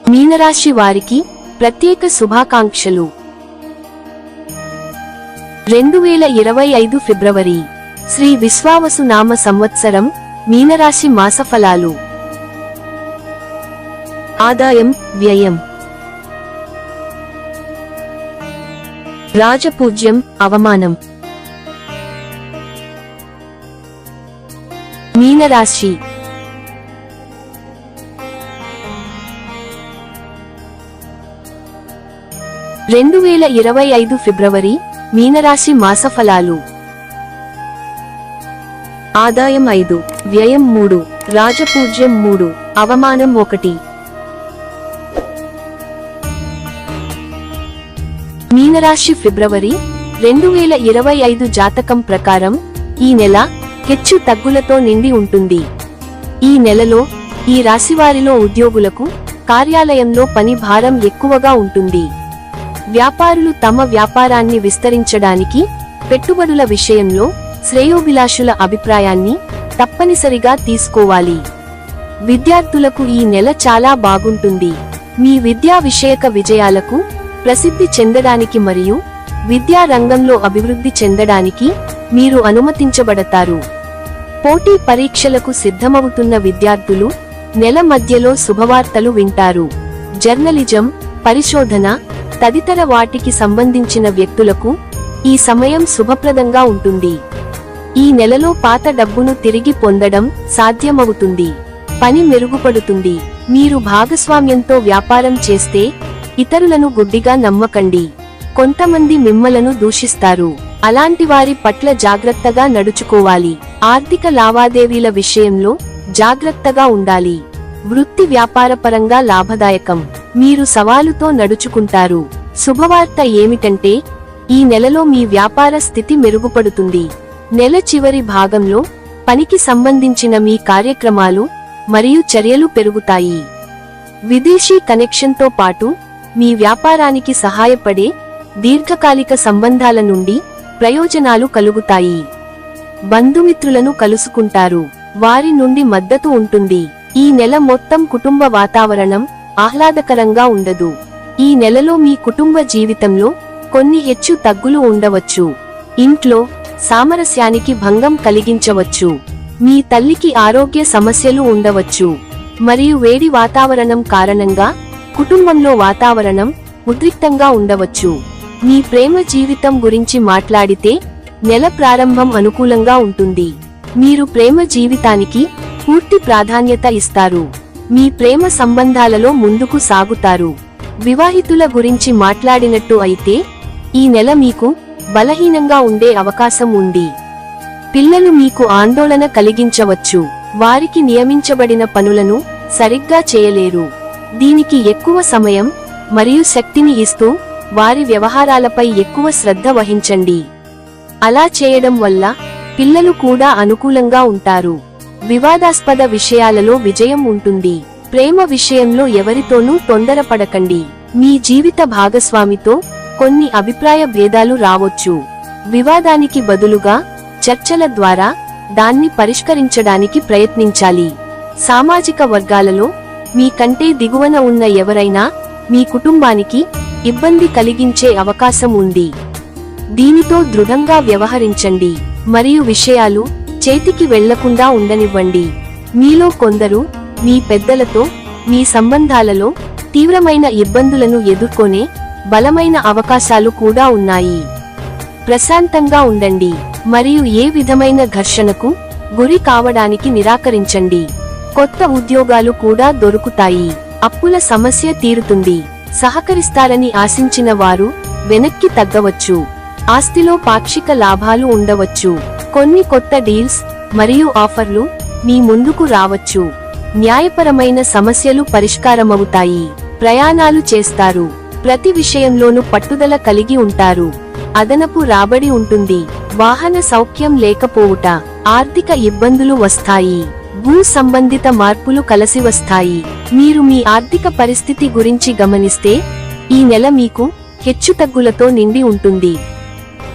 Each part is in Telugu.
మీనరాశి వారికి ప్రత్యేక శుభాకాంక్షలు. 2025 ఫిబ్రవరి శ్రీ విశ్వావసు నామ సంవత్సరం మీనరాశి మాసఫలాలు. ఆదాయం, వ్యయం. రాజపూజ్యం, అవమానం. మీనరాశి. రెండు 2025 ఫిబ్రవరి మీనరాశి మాసఫలాలు. ఆదాయం 5, వ్యయం 3, రాజపూజ్యం 3, అవమానం 1. మీనరాశి ఫిబ్రవరి 2025 జాతకం ప్రకారం ఈ నెల హెచ్చు తగ్గులతో నిండి ఉంటుంది. ఈ నెలలో ఈ రాశివారిలో ఉద్యోగులకు కార్యాలయంలో పని భారం ఎక్కువగా ఉంటుంది. వ్యాపారులు తమ వ్యాపారాన్ని విస్తరించడానికి పెట్టుబడుల విషయంలో శ్రేయోభిలాషుల అభిప్రాయాన్ని తప్పనిసరిగా తీసుకోవాలి. విద్యార్థులకు ఈ నెల చాలా బాగుంటుంది. మీ విద్యా విషయక విజయాలకు ప్రసిద్ధి చెందడానికి మరియు విద్యా రంగంలో అభివృద్ధి చెందడానికి మీరు అనుమతించబడతారు. పోటీ పరీక్షలకు సిద్ధమవుతున్న విద్యార్థులు నెల మధ్యలో శుభవార్తలు వింటారు. జర్నలిజం, పరిశోధన తదితర వాటికి సంబంధించిన వ్యక్తులకు ఈ సమయం శుభప్రదంగా ఉంటుంది. ఈ నెలలో పాత డబ్బును తిరిగి పొందడం సాధ్యమవుతుంది. పని మెరుగుపడుతుంది. మీరు భాగస్వామ్యంతో వ్యాపారం చేస్తే ఇతరులను గుడ్డిగా నమ్మకండి. కొంతమంది మిమ్మలను దూషిస్తారు. అలాంటి వారి పట్ల జాగ్రత్తగా నడుచుకోవాలి. ఆర్థిక లావాదేవీల విషయంలో జాగ్రత్తగా ఉండాలి. వృత్తి వ్యాపారపరంగా లాభదాయకం. మీరు సవాలుతో నడుచుకుంటారు. శుభవార్త ఏమిటంటే ఈ నెలలో మీ వ్యాపార స్థితి మెరుగుపడుతుంది. నెల చివరి భాగంలో పనికి సంబంధించిన మీ కార్యక్రమాలు మరియు చర్యలు పెరుగుతాయి. విదేశీ కనెక్షన్తో పాటు మీ వ్యాపారానికి సహాయపడే దీర్ఘకాలిక సంబంధాల నుండి ప్రయోజనాలు కలుగుతాయి. బంధుమిత్రులను కలుసుకుంటారు. వారి నుండి మద్దతు ఉంటుంది. ఈ నెల మొత్తం కుటుంబ వాతావరణం ఆహ్లాదకరంగా ఉండదు. ఈ నెలలో మీ కుటుంబ జీవితంలో కొన్ని హెచ్చు తగ్గులు ఉండవచ్చు. ఇంట్లో సామరస్యానికి భంగం కలిగించవచ్చు. మీ తల్లికి ఆరోగ్య సమస్యలు ఉండవచ్చు మరియు వేడి వాతావరణం కారణంగా కుటుంబంలో వాతావరణం ఉద్రిక్తంగా ఉండవచ్చు. మీ ప్రేమ జీవితం గురించి మాట్లాడితే నెల ప్రారంభం అనుకూలంగా ఉంటుంది. మీరు ప్రేమ జీవితానికి పూర్తి ప్రాధాన్యత ఇస్తారు. మీ ప్రేమ సంబంధాలలో ముందుకు సాగుతారు. వివాహితుల గురించి మాట్లాడినట్టు అయితే ఈ నెల మీకు బలహీనంగా ఉండే అవకాశం ఉంది. పిల్లలు మీకు ఆందోళన కలిగించవచ్చు. వారికి నియమించబడిన పనులను సరిగ్గా చేయలేరు. దీనికి ఎక్కువ సమయం మరియు శక్తిని ఇస్తూ వారి వ్యవహారాలపై ఎక్కువ శ్రద్ధ వహించండి. అలా చేయడం వల్ల పిల్లలు కూడా అనుకూలంగా ఉంటారు. వివాదాస్పద విషయాలలో విజయం ఉంటుంది. ప్రేమ విషయంలో ఎవరితోనూ తొందరపడకండి. మీ జీవిత భాగస్వామితో కొన్ని అభిప్రాయ భేదాలు రావచ్చు. వివాదానికి బదులుగా చర్చల ద్వారా దాన్ని పరిష్కరించడానికి ప్రయత్నించాలి. సామాజిక వర్గాలలో మీ కంటే దిగువన ఉన్న ఎవరైనా మీ కుటుంబానికి ఇబ్బంది కలిగించే అవకాశం ఉంది. దీనితో దృఢంగా వ్యవహరించండి మరియు విషయాలు చేతికి వెళ్లకుండా ఉండనివ్వండి. మీలో కొందరు మీ పెద్దలతో మీ సంబంధాలలో తీవ్రమైన ఇబ్బందులను ఎదుర్కొనే బలమైన అవకాశాలు కూడా ఉన్నాయి. ప్రశాంతంగా ఉండండి మరియు ఏ విధమైన ఘర్షణకు గురి కావడానికి నిరాకరించండి. కొత్త ఉద్యోగాలు కూడా దొరుకుతాయి. అప్పుల సమస్య తీరుతుంది. సహకరిస్తారని ఆశించిన వారు వెనక్కి తగ్గవచ్చు. ఆస్తిలో పాక్షిక లాభాలు ఉండవచ్చు. కొన్ని కొత్త డీల్స్ మరియు ఆఫర్లు మీ ముందుకు రావచ్చు. న్యాయపరమైన సమస్యలు పరిష్కారమవుతాయి. ప్రయాణాలు చేస్తారు. ప్రతి విషయంలోనూ పట్టుదల కలిగి ఉంటారు. అదనపు రాబడి ఉంటుంది. వాహన సౌఖ్యం లేకపోవుట, ఆర్థిక ఇబ్బందులు వస్తాయి. భూ సంబంధిత మార్పులు కలిసి వస్తాయి. మీరు మీ ఆర్థిక పరిస్థితి గురించి గమనిస్తే ఈ నెల మీకు హెచ్చుతగ్గులతో నిండి ఉంటుంది.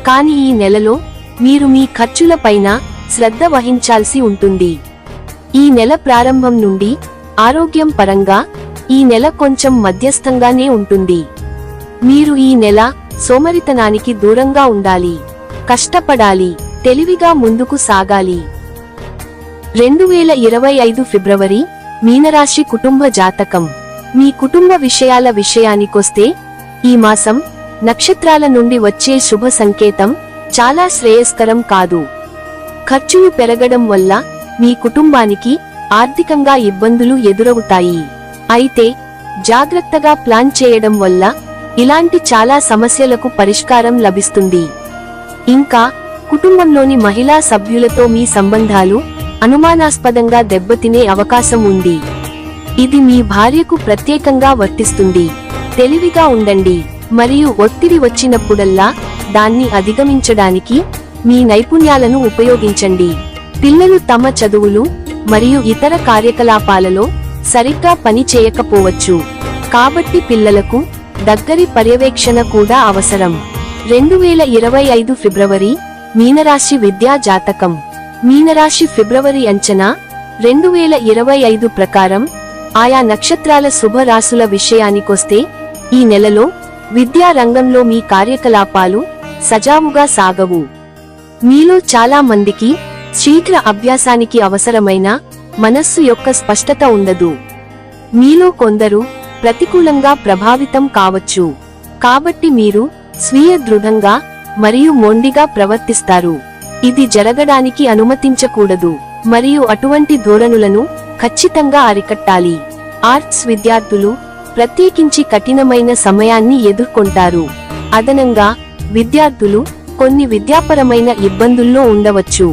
కానీ ఈ నెలలో మీరు మీ ఖర్చులపైన శ్రద్ధ వహించాల్సి ఉంటుంది. ఈ నెల ప్రారంభం నుండి ఆరోగ్యం పరంగా ఈ నెల కొంచెం మధ్యస్థంగానే ఉంటుంది. మీరు ఈ నెల సోమరితనానికి దూరంగా ఉండాలి, కష్టపడాలి, తెలివిగా ముందుకు సాగాలి. 2025 ఫిబ్రవరి మీనరాశి కుటుంబ జాతకం. మీ కుటుంబ విషయాల విషయానికొస్తే ఈ మాసం నక్షత్రాల నుండి వచ్చే శుభ సంకేతం చాలా శ్రేయస్కరం కాదు. ఖర్చులు పెరగడం వల్ల మీ కుటుంబానికి ఆర్థికంగా ఇబ్బందులు ఎదురవుతాయి. అయితే జాగ్రత్తగా ప్లాన్ చేయడం వల్ల ఇలాంటి చాలా సమస్యలకు పరిష్కారం లభిస్తుంది. ఇంకా కుటుంబంలోని మహిళా సభ్యులతో మీ సంబంధాలు అనుమానాస్పదంగా దెబ్బతినే అవకాశం ఉంది. ఇది మీ భార్యకు ప్రత్యేకంగా వర్తిస్తుంది. తెలివిగా ఉండండి మరియు ఒత్తిడి వచ్చినప్పుడల్లా దాన్ని అధిగమించడానికి మీ నైపుణ్యాలను ఉపయోగించండి. పిల్లలు తమ చదువులు మరియు ఇతర కార్యకలాపాలలో సరిగ్గా పని చేయకపోవచ్చు, కాబట్టి పిల్లలకు దగ్గరి పర్యవేక్షణ కూడా అవసరం. 2025 ఫిబ్రవరి మీనరాశి విద్యా జాతకం. మీనరాశి ఫిబ్రవరి అంచనా 2025 ప్రకారం ఆయా నక్షత్రాల శుభ రాశుల విషయానికొస్తే ఈ నెలలో విద్యా రంగంలో మీ కార్యకలాపాలు సజావుగా సాగవు. మీలో చాలా మందికి శీఘ్ర అభ్యాసానికి అవసరమైన మనస్సు యొక్క స్పష్టత ఉండదు. మీలో కొందరు ప్రతికూలంగా ప్రభావితం కావచ్చు, కాబట్టి మీరు స్వీయ దృఢంగా మరియు మొండిగా ప్రవర్తిస్తారు. ఇది జరగడానికి అనుమతించకూడదు మరియు అటువంటి ధోరణులను ఖచ్చితంగా అరికట్టాలి. ఆర్ట్స్ విద్యార్థులు ప్రత్యేకించి కఠినమైన సమయాన్ని ఎదుర్కొంటారు. అదనంగా విద్యార్థులు కొన్ని విద్యాపరమైన ఇబ్బందుల్లో ఉండవచ్చు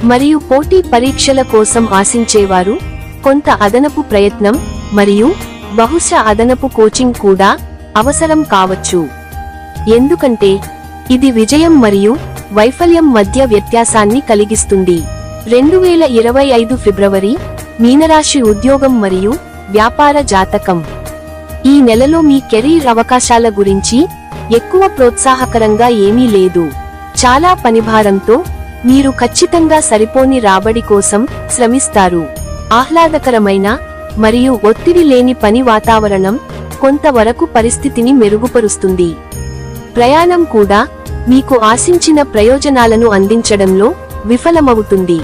మరియు పోటీ పరీక్షల కోసం ఆశించేవారు కొంత అదనపు ప్రయత్నం మరియు బహుశా అదనపు కోచింగ్ కూడా అవసరం కావచ్చు. ఎందుకంటే ఇది విజయం మరియు వైఫల్యం మధ్య వ్యత్యాసాన్ని కలిగిస్తుంది. 2025 ఫిబ్రవరి మీనరాశి ఉద్యోగం మరియు వ్యాపార జాతకం. ఈ నెలలో మీ కెరీర్ అవకాశాల గురించి ఎక్కువ ప్రోత్సాహకరంగా ఏమీ లేదు. చాలా పనిభారంతో మీరు ఖచ్చితంగా సరిపోని రాబడి కోసం శ్రమిస్తారు. ఆహ్లాదకరమైన మరియు ఒత్తిడి లేని పని వాతావరణం కొంతవరకు పరిస్థితిని మెరుగుపరుస్తుంది. ప్రయాణం కూడా మీకు ఆశించిన ప్రయోజనాలను అందించడంలో విఫలమవుతుంది.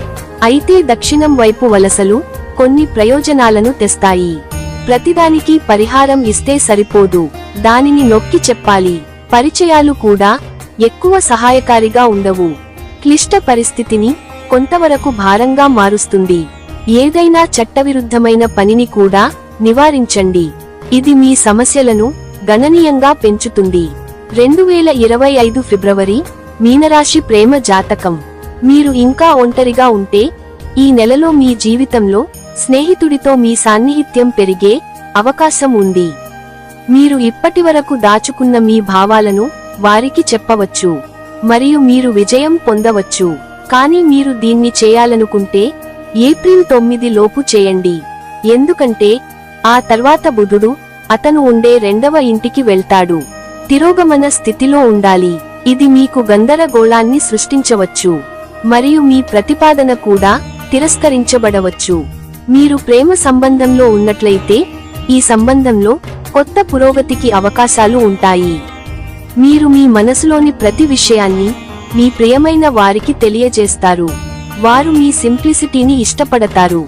అయితే దక్షిణం వైపు వలసలు కొన్ని ప్రయోజనాలను తెస్తాయి. ప్రతిదానికి పరిహారం ఇస్తే సరిపోదు, దానిని నొక్కి చెప్పాలి. పరిచయాలు కూడా ఎక్కువ సహాయకారిగా ఉండవు. క్లిష్ట పరిస్థితిని కొంతవరకు భారంగా మారుస్తుంది. ఏదైనా చట్టవిరుద్ధమైన పనిని కూడా నివారించండి, ఇది మీ సమస్యలను గణనీయంగా పెంచుతుంది. 2025 ఫిబ్రవరి మీనరాశి ప్రేమ జాతకం. మీరు ఇంకా ఒంటరిగా ఉంటే ఈ నెలలో మీ జీవితంలో స్నేహితుడితో మీ సాన్నిహిత్యం పెరిగే అవకాశం ఉంది. మీరు ఇప్పటివరకు దాచుకున్న మీ భావాలను వారికి చెప్పవచ్చు మరియు మీరు విజయం పొందవచ్చు. కానీ మీరు దీన్ని చేయాలనుకుంటే ఏప్రిల్ 9 లోపు చేయండి, ఎందుకంటే ఆ తర్వాత బుధుడు అతను ఉండే 2వ ఇంటికి వెళ్తాడు. తిరోగమన స్థితిలో ఉండాలి. ఇది మీకు గందరగోళాన్ని సృష్టించవచ్చు మరియు మీ ప్రతిపాదన కూడా తిరస్కరించబడవచ్చు. మీరు ప్రేమ సంబంధంలో ఉన్నట్లయితే ఈ సంబంధంలో కొత్త పురోగతికి అవకాశాలు ఉంటాయి. మీరు మీ మనసులోని ప్రతి విషయాన్ని మీ ప్రియమైన వారికి తెలియజేస్తారు. వారు మీ సింప్లిసిటీని ఇష్టపడతారు.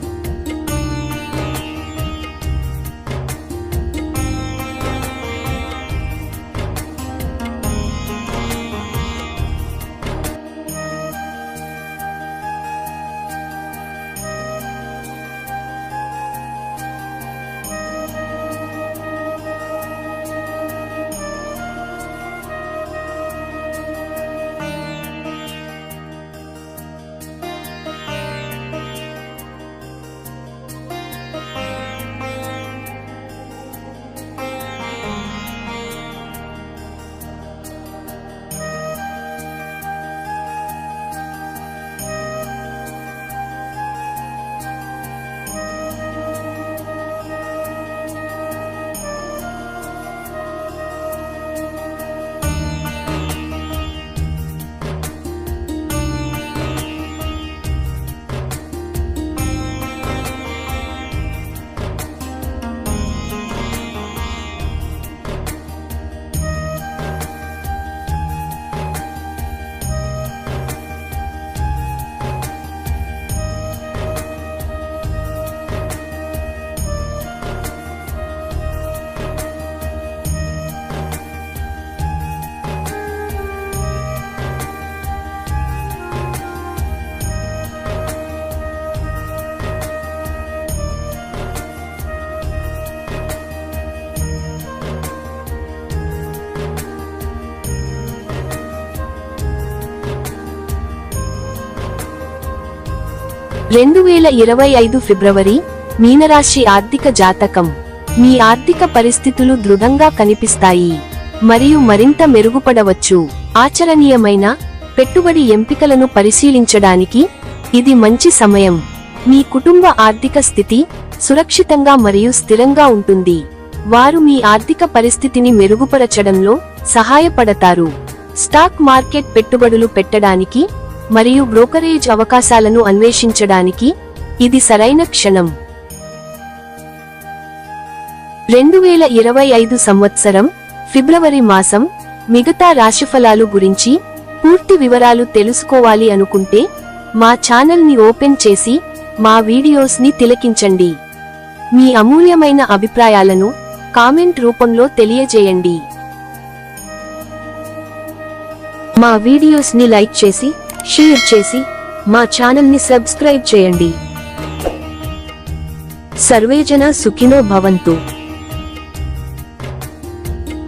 2025 ఫిబ్రవరి మీనరాశి ఆర్థిక జాతకం. మీ ఆర్థిక పరిస్థితులు దృఢంగా కనిపిస్తాయి మరియు మరింత మెరుగుపడవచ్చు. ఆచరణీయమైన పెట్టుబడి ఎంపికలను పరిశీలించడానికి ఇది మంచి సమయం. మీ కుటుంబ ఆర్థిక స్థితి సురక్షితంగా మరియు స్థిరంగా ఉంటుంది. వారు మీ ఆర్థిక పరిస్థితిని మెరుగుపరచడంలో సహాయపడతారు. స్టాక్ మార్కెట్ పెట్టుబడులు పెట్టడానికి మరియు బ్రోకరేజ్ అవకాశాలను అన్వేషించడానికి ఇది సరైన క్షణం. 2025 సంవత్సరం ఫిబ్రవరి మాసం మిగతా రాశిఫలాలు గురించి పూర్తి వివరాలు తెలుసుకోవాలి అనుకుంటే మా ఛానల్ ని ఓపెన్ చేసి మా వీడియోస్ ని తిలకించండి. మీ అమూల్యమైన అభిప్రాయాలను కామెంట్ రూపంలో తెలియజేయండి. మా వీడియోస్ ని లైక్ చేసి షేర్ చేసి మా ఛానల్ ని సబ్స్క్రైబ్ చేయండి. సర్వేజన సుఖినో భవంతు.